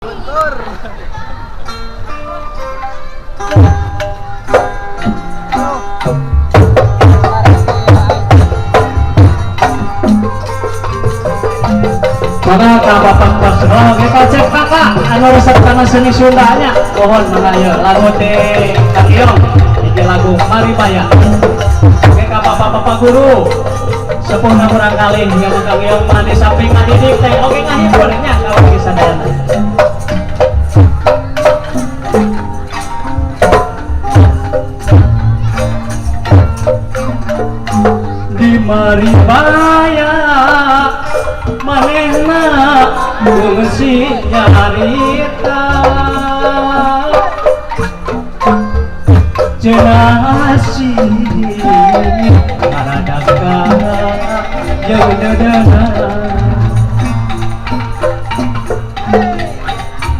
Bentur. Mana kabapak pasro kita cek kakak anu resep kana seni Sundanya mohon mengayo lagu teh kakiong iki lagu Maribaya oke bapak guru sepuh urang kali yang kakiong mani samping ngadidik teh oke ngahiburnya kalau kisah dayana di Maribaya manehna bungsi nyarita jenasi maradaka jeung dedena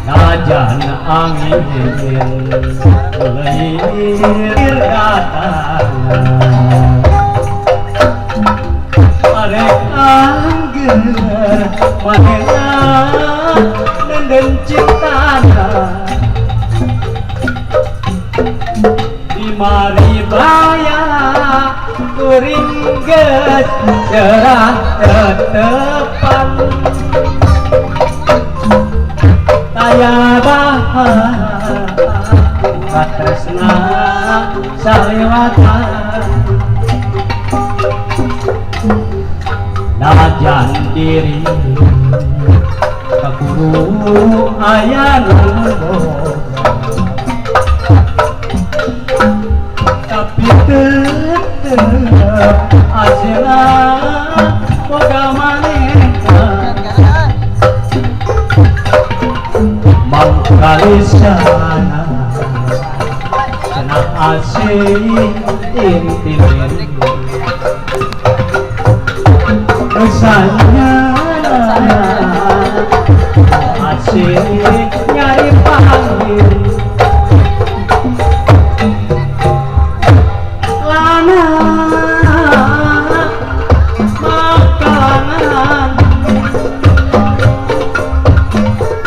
najan angin leir datang arek angger manehna nenden cintana di Maribaya kuring geus cerah tetepan taya bahan katresna salewatan najan diri kakuru aya tapi tetep asena boga manehna mangkalisana cenah asih inti rasanya asik nyari panggil lana makanan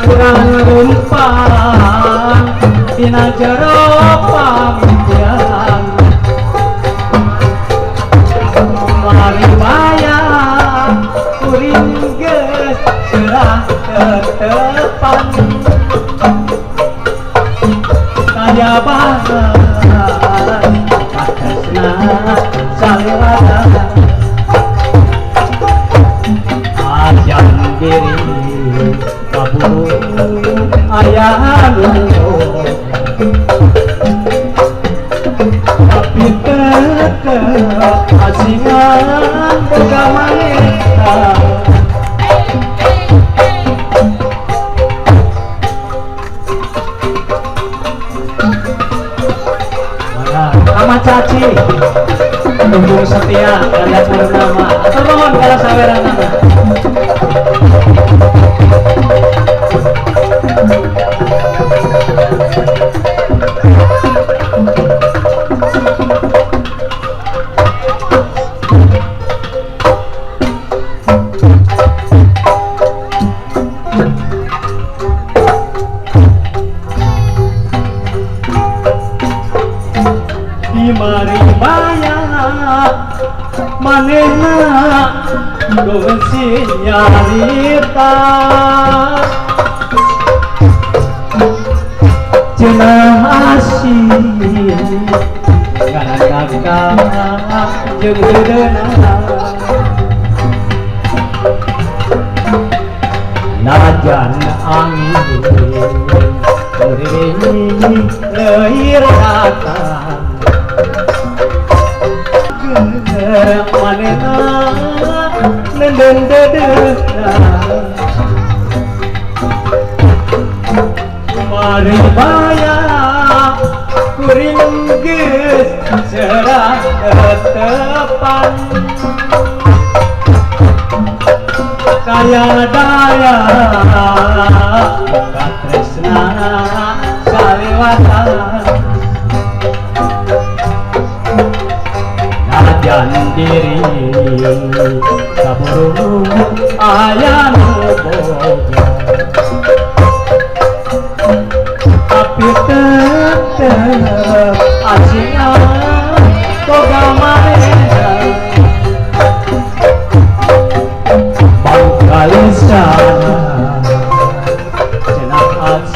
kurang rumpang dina jero pampian Maribaya kuring geus cerah tetepan kaya bahan katresna salewatan ajan diri kaburu aya nu tapi tetep asingan boga manehna Ahmad Caci tunggu setia ada purnama atau mohon kalau saweranana di Maribaya manehna bungsi nyarita cenah asih garadaka jeung dedena najan angin kuring leir datang manehna nenden dedena Maribaya kuring geus cerah tetepan kaya daya katresna salewatan najan diri kaburu aya nu boga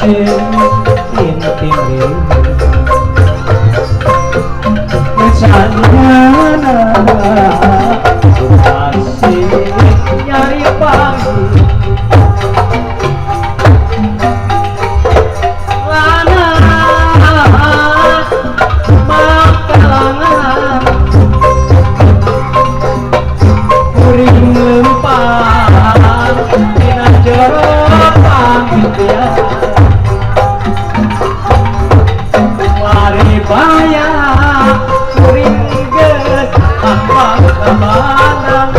masih intim kesanana masih nyari pagi lana makalangan kuring lempang dina jero pangitian Maribaya kuring geus ambang kamanang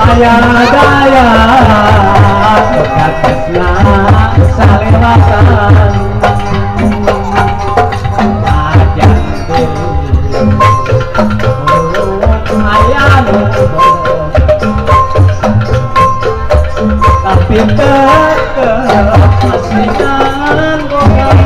aya daya kakesna salewatan ajan aya nu tapi tetep aslingan boga